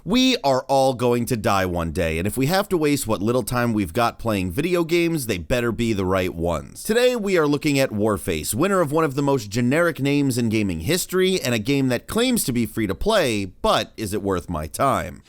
We are all going to die one day, and if we have to waste what little time we've got playing video games, they better be the right ones. Today, we are looking at Warface, winner of one of the most generic names in gaming history, and a game that claims to be free to play, but is it worth my time?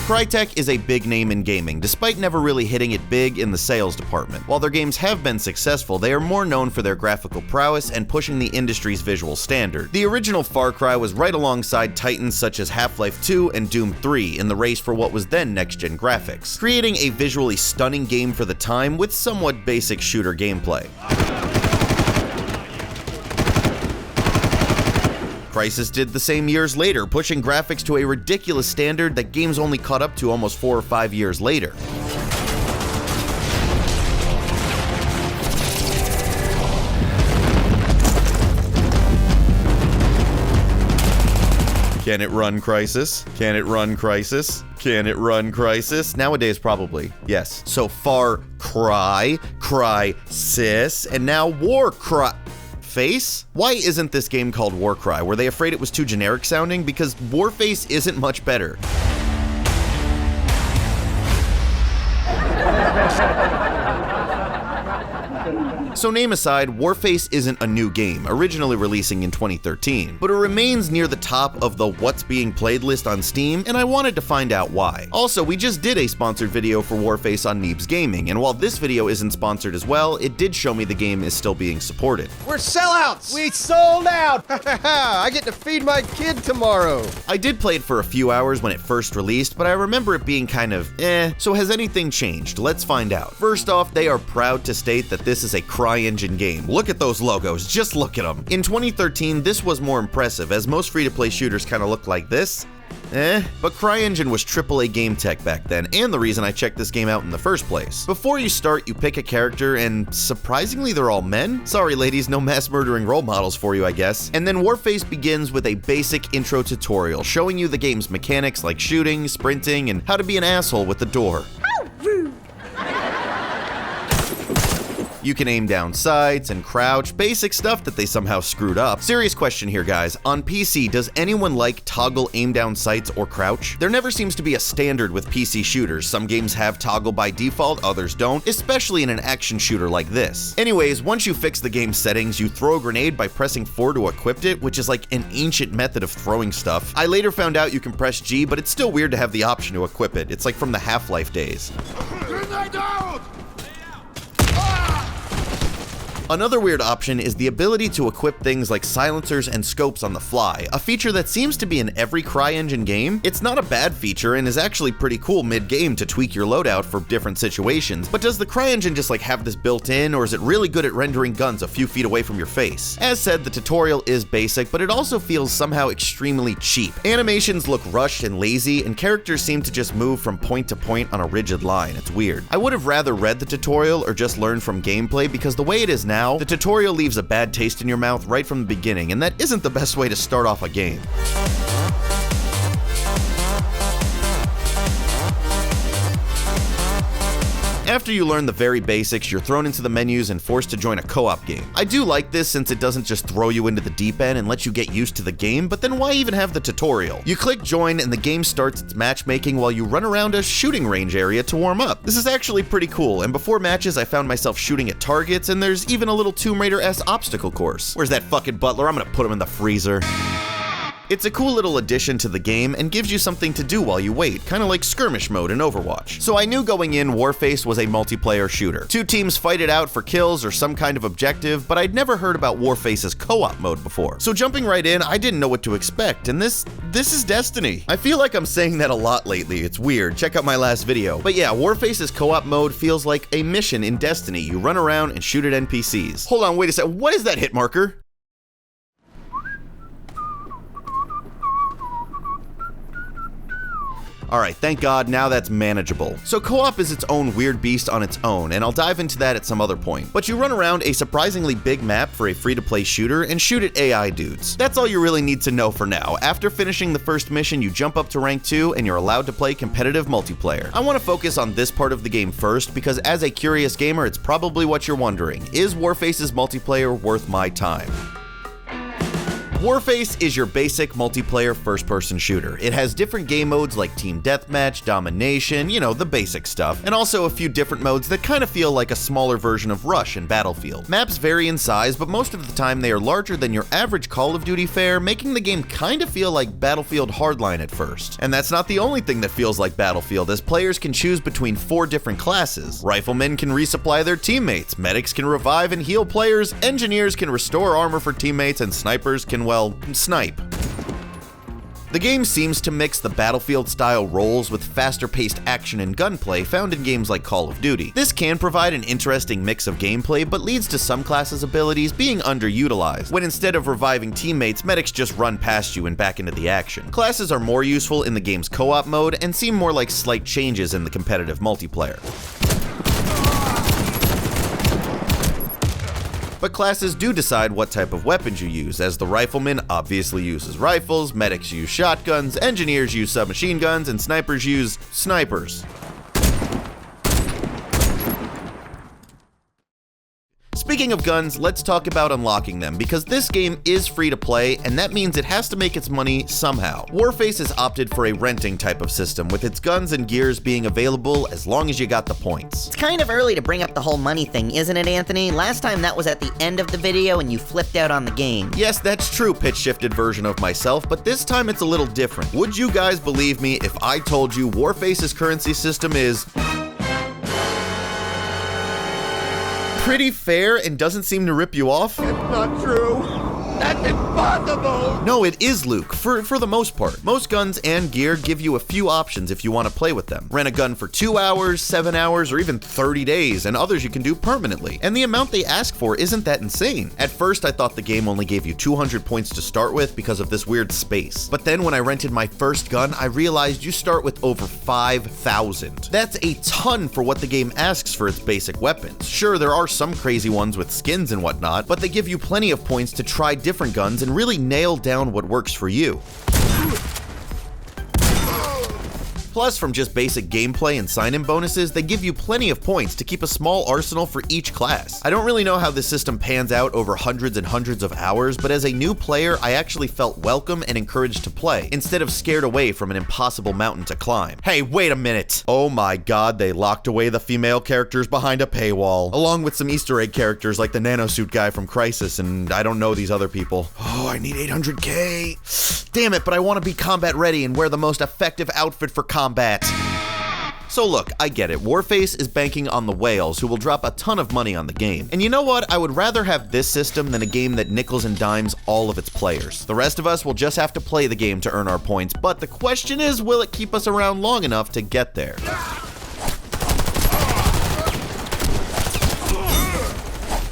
Crytek is a big name in gaming, despite never really hitting it big in the sales department. While their games have been successful, they are more known for their graphical prowess and pushing the industry's visual standard. The original Far Cry was right alongside titans such as Half-Life 2 and Doom 3 in the race for what was then next-gen graphics, creating a visually stunning game for the time with somewhat basic shooter gameplay. Crysis did the same years later, pushing graphics to a ridiculous standard that games only caught up to almost 4 or 5 years later. Can it run Crysis? Can it run Crysis? Can it run Crysis? Nowadays, probably, yes. So Far Cry, Crysis, and now Warface? Why isn't this game called Warcry? Were they afraid it was too generic sounding? Because Warface isn't much better. So name aside, Warface isn't a new game, originally releasing in 2013, but it remains near the top of the what's being played list on Steam, and I wanted to find out why. Also, we just did a sponsored video for Warface on Neebs Gaming, and while this video isn't sponsored as well, it did show me the game is still being supported. We're sellouts! We sold out! I get to feed my kid tomorrow! I did play it for a few hours when it first released, but I remember it being kind of so has anything changed? Let's find out. First off, they are proud to state that this is a CryEngine game. Look at those logos, just look at them. In 2013, this was more impressive, as most free-to-play shooters kind of look like this. But CryEngine was AAA game tech back then, and the reason I checked this game out in the first place. Before you start, you pick a character, and surprisingly they're all men? Sorry ladies, no mass murdering role models for you, I guess. And then Warface begins with a basic intro tutorial, showing you the game's mechanics like shooting, sprinting, and how to be an asshole with the door. You can aim down sights and crouch, basic stuff that they somehow screwed up. Serious question here, guys. On PC, does anyone like toggle aim down sights or crouch? There never seems to be a standard with PC shooters. Some games have toggle by default, others don't, especially in an action shooter like this. Anyways, once you fix the game settings, you throw a grenade by pressing 4 to equip it, which is like an ancient method of throwing stuff. I later found out you can press G, but it's still weird to have the option to equip it. It's like from the Half-Life days. Another weird option is the ability to equip things like silencers and scopes on the fly, a feature that seems to be in every CryEngine game. It's not a bad feature and is actually pretty cool mid-game to tweak your loadout for different situations, but does the CryEngine just like have this built in, or is it really good at rendering guns a few feet away from your face? As said, the tutorial is basic, but it also feels somehow extremely cheap. Animations look rushed and lazy, and characters seem to just move from point to point on a rigid line. It's weird. I would have rather read the tutorial or just learned from gameplay, because the way it is now, the tutorial leaves a bad taste in your mouth right from the beginning, and that isn't the best way to start off a game. After you learn the very basics, you're thrown into the menus and forced to join a co-op game. I do like this since it doesn't just throw you into the deep end and let you get used to the game, but then why even have the tutorial? You click join and the game starts its matchmaking while you run around a shooting range area to warm up. This is actually pretty cool, and before matches I found myself shooting at targets, and there's even a little Tomb Raider-esque obstacle course. Where's that fucking butler? I'm gonna put him in the freezer. It's a cool little addition to the game and gives you something to do while you wait, kind of like skirmish mode in Overwatch. So I knew going in Warface was a multiplayer shooter. 2 teams fight it out for kills or some kind of objective, but I'd never heard about Warface's co-op mode before. So jumping right in, I didn't know what to expect, and this is Destiny. I feel like I'm saying that a lot lately, it's weird, check out my last video. But yeah, Warface's co-op mode feels like a mission in Destiny. You run around and shoot at NPCs. Hold on, wait a second, what is that hit marker? Alright, thank God, now that's manageable. So co-op is its own weird beast on its own, and I'll dive into that at some other point. But you run around a surprisingly big map for a free-to-play shooter and shoot at AI dudes. That's all you really need to know for now. After finishing the first mission, you jump up to rank 2 and you're allowed to play competitive multiplayer. I want to focus on this part of the game first because as a curious gamer, it's probably what you're wondering. Is Warface's multiplayer worth my time? Warface is your basic multiplayer first-person shooter. It has different game modes like Team Deathmatch, Domination, you know, the basic stuff, and also a few different modes that kind of feel like a smaller version of Rush and Battlefield. Maps vary in size, but most of the time they are larger than your average Call of Duty fare, making the game kind of feel like Battlefield Hardline at first. And that's not the only thing that feels like Battlefield, as players can choose between 4 different classes. Riflemen can resupply their teammates, medics can revive and heal players, engineers can restore armor for teammates, and snipers can, well, snipe. The game seems to mix the Battlefield-style roles with faster-paced action and gunplay found in games like Call of Duty. This can provide an interesting mix of gameplay, but leads to some classes' abilities being underutilized, when instead of reviving teammates, medics just run past you and back into the action. Classes are more useful in the game's co-op mode and seem more like slight changes in the competitive multiplayer. But classes do decide what type of weapons you use, as the rifleman obviously uses rifles, medics use shotguns, engineers use submachine guns, and snipers use snipers. Speaking of guns, let's talk about unlocking them, because this game is free to play, and that means it has to make its money somehow. Warface has opted for a renting type of system, with its guns and gears being available as long as you got the points. It's kind of early to bring up the whole money thing, isn't it, Anthony? Last time that was at the end of the video and you flipped out on the game. Yes, that's true, pitch-shifted version of myself, but this time it's a little different. Would you guys believe me if I told you Warface's currency system is pretty fair and doesn't seem to rip you off? It's not true. That's impossible! No, it is, Luke, for the most part. Most guns and gear give you a few options if you want to play with them. Rent a gun for 2 hours, 7 hours, or even 30 days, and others you can do permanently. And the amount they ask for isn't that insane. At first, I thought the game only gave you 200 points to start with because of this weird space. But then when I rented my first gun, I realized you start with over 5,000. That's a ton for what the game asks for its basic weapons. Sure, there are some crazy ones with skins and whatnot, but they give you plenty of points to try different guns and really nail down what works for you. Plus, from just basic gameplay and sign-in bonuses, they give you plenty of points to keep a small arsenal for each class. I don't really know how this system pans out over hundreds and hundreds of hours, but as a new player, I actually felt welcome and encouraged to play, instead of scared away from an impossible mountain to climb. Hey, wait a minute! Oh my god, they locked away the female characters behind a paywall, along with some Easter egg characters like the nanosuit guy from Crysis, and I don't know these other people. Oh, I need 800k! Damn it, but I want to be combat ready and wear the most effective outfit for combat. So look, I get it, Warface is banking on the whales who will drop a ton of money on the game. And you know what, I would rather have this system than a game that nickels and dimes all of its players. The rest of us will just have to play the game to earn our points, but the question is, will it keep us around long enough to get there?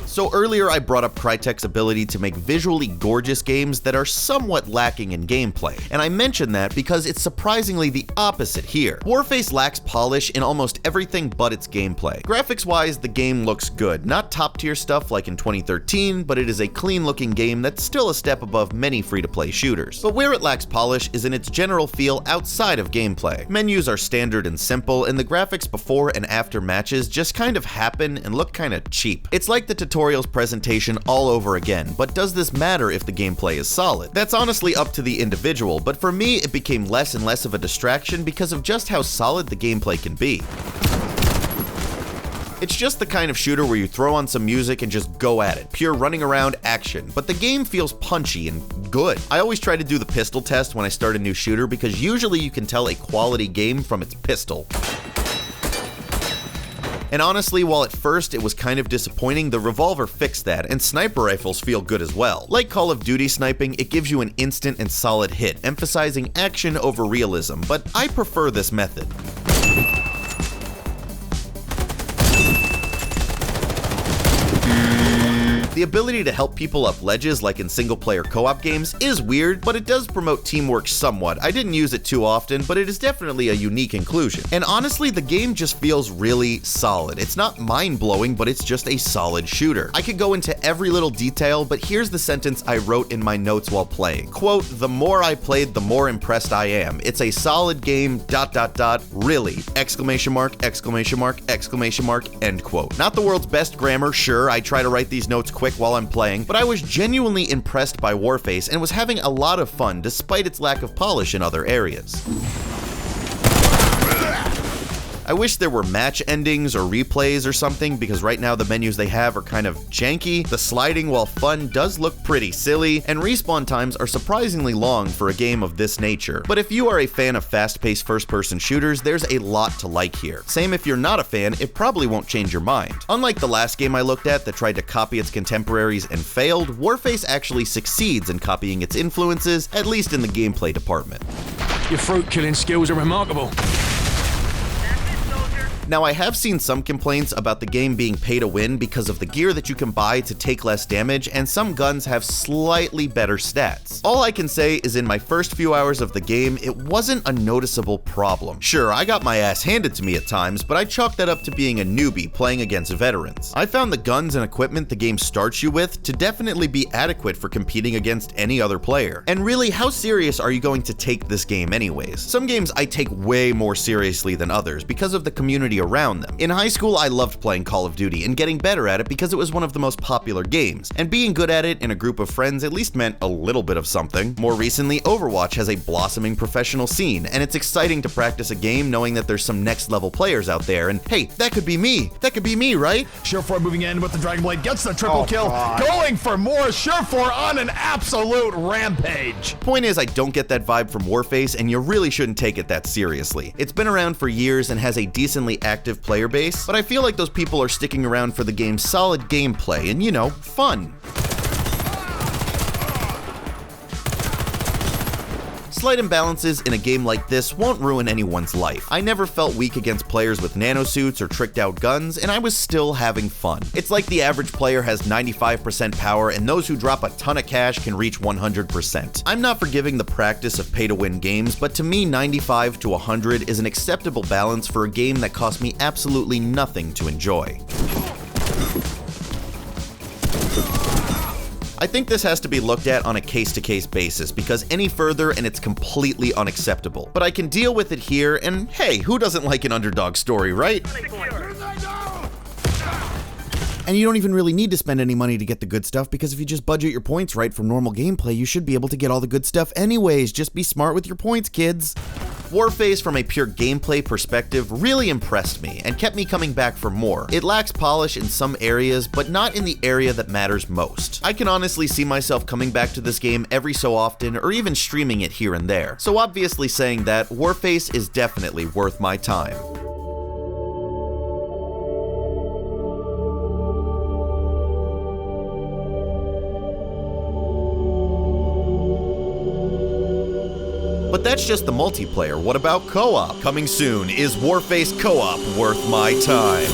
So earlier I brought up Crytek's ability to make visually gorgeous games that are somewhat lacking in gameplay, and I mention that because it's surprisingly the opposite here. Warface lacks polish in almost everything but its gameplay. Graphics-wise, the game looks good, not top-tier stuff like in 2013, but it is a clean-looking game that's still a step above many free-to-play shooters. But where it lacks polish is in its general feel outside of gameplay. Menus are standard and simple, and the graphics before and after matches just kind of happen and look kinda cheap. It's like the tutorial's presentation all over again, but does this matter if the gameplay is solid? That's honestly up to the individual, but for me it became less and less of a distraction because of just how solid the gameplay can be. It's just the kind of shooter where you throw on some music and just go at it, pure running around action, but the game feels punchy and good. I always try to do the pistol test when I start a new shooter because usually you can tell a quality game from its pistol. And honestly, while at first it was kind of disappointing, the revolver fixed that, and sniper rifles feel good as well. Like Call of Duty sniping, it gives you an instant and solid hit, emphasizing action over realism, but I prefer this method. The ability to help people up ledges like in single-player co-op games is weird, but it does promote teamwork somewhat. I didn't use it too often, but it is definitely a unique inclusion. And honestly, the game just feels really solid. It's not mind-blowing, but it's just a solid shooter. I could go into every little detail, but here's the sentence I wrote in my notes while playing. Quote, "The more I played, the more impressed I am. It's a solid game, ... really, exclamation mark, exclamation mark, exclamation mark, end quote." Not the world's best grammar, sure, I try to write these notes quick while I'm playing, but I was genuinely impressed by Warface and was having a lot of fun despite its lack of polish in other areas. I wish there were match endings or replays or something, because right now the menus they have are kind of janky. The sliding, while fun, does look pretty silly, and respawn times are surprisingly long for a game of this nature. But if you are a fan of fast-paced first-person shooters, there's a lot to like here. Same if you're not a fan, it probably won't change your mind. Unlike the last game I looked at that tried to copy its contemporaries and failed, Warface actually succeeds in copying its influences, at least in the gameplay department. Your fruit-killing skills are remarkable. Now, I have seen some complaints about the game being pay to win because of the gear that you can buy to take less damage, and some guns have slightly better stats. All I can say is in my first few hours of the game, it wasn't a noticeable problem. Sure, I got my ass handed to me at times, but I chalked that up to being a newbie playing against veterans. I found the guns and equipment the game starts you with to definitely be adequate for competing against any other player. And really, how serious are you going to take this game anyways? Some games I take way more seriously than others because of the community around them. In high school, I loved playing Call of Duty and getting better at it because it was one of the most popular games, and being good at it in a group of friends at least meant a little bit of something. More recently, Overwatch has a blossoming professional scene, and it's exciting to practice a game knowing that there's some next level players out there, and hey, that could be me, right? Surefour moving in with the Dragon Blade, gets the triple kill, going for more. Surefour on an absolute rampage. Point is, I don't get that vibe from Warface, and you really shouldn't take it that seriously. It's been around for years and has a decently active player base, but I feel like those people are sticking around for the game's solid gameplay and, you know, fun. Slight imbalances in a game like this won't ruin anyone's life. I never felt weak against players with nanosuits or tricked out guns, and I was still having fun. It's like the average player has 95% power, and those who drop a ton of cash can reach 100%. I'm not forgiving the practice of pay-to-win games, but to me 95 to 100 is an acceptable balance for a game that cost me absolutely nothing to enjoy. I think this has to be looked at on a case-to-case basis, because any further and it's completely unacceptable. But I can deal with it here, and hey, who doesn't like an underdog story, right? And you don't even really need to spend any money to get the good stuff, because if you just budget your points right from normal gameplay, you should be able to get all the good stuff anyways. Just be smart with your points, kids. Warface, from a pure gameplay perspective, really impressed me and kept me coming back for more. It lacks polish in some areas, but not in the area that matters most. I can honestly see myself coming back to this game every so often, or even streaming it here and there. So obviously saying that, Warface is definitely worth my time. But that's just the multiplayer. What about co-op? Coming soon, is Warface co-op worth my time?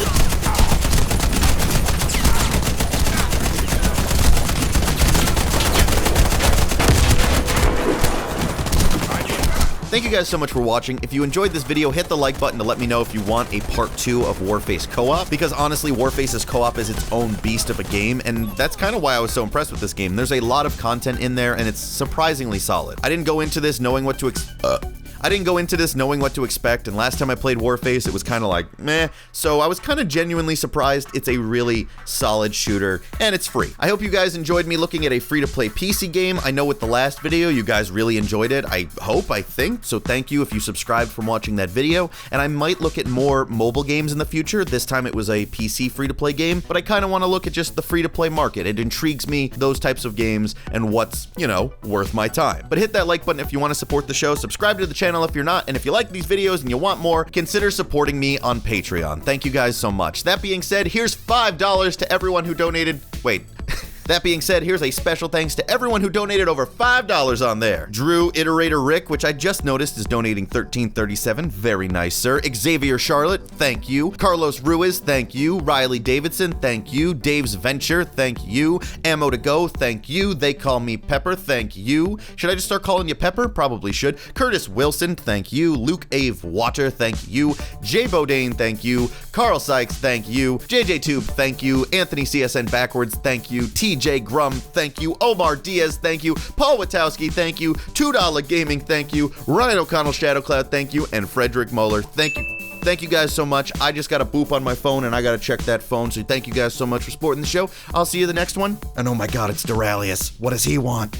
Thank you guys so much for watching. If you enjoyed this video, hit the like button to let me know if you want a part 2 of Warface co-op, because honestly, Warface's co-op is its own beast of a game, and that's kind of why I was so impressed with this game. There's a lot of content in there, and it's surprisingly solid. I didn't go into this knowing what to expect, and last time I played Warface, it was kind of like, meh, so I was kind of genuinely surprised. It's a really solid shooter, and it's free. I hope you guys enjoyed me looking at a free-to-play PC game. I know with the last video, you guys really enjoyed it. I think, so thank you if you subscribed from watching that video, and I might look at more mobile games in the future. This time it was a PC free-to-play game, but I kind of want to look at just the free-to-play market. It intrigues me, those types of games, and what's, you know, worth my time. But hit that like button if you want to support the show, subscribe to the channel if you're not, and if you like these videos and you want more, consider supporting me on Patreon. Thank you guys so much. That being said, here's $5 to everyone who donated. Wait. That being said, here's a special thanks to everyone who donated over $5 on there. Drew Iterator Rick, which I just noticed is donating $13.37. Very nice, sir. Xavier Charlotte, thank you. Carlos Ruiz, thank you. Riley Davidson, thank you. Dave's Venture, thank you. Ammo to Go, thank you. They Call Me Pepper, thank you. Should I just start calling you Pepper? Probably should. Curtis Wilson, thank you. Luke Ave Water, thank you. Jay Bodane, thank you. Carl Sykes, thank you. JJ Tube, thank you. Anthony CSN Backwards, thank you. TJ Grum, thank you. Omar Diaz, thank you. Paul Witowski, thank you. $2 Gaming, thank you. Ryan O'Connell Shadowcloud, thank you. And Frederick Moeller, thank you. Thank you guys so much. I just got a boop on my phone and I gotta check that phone, so thank you guys so much for supporting the show. I'll see you the next one. And oh my god, it's Duralius. What does he want?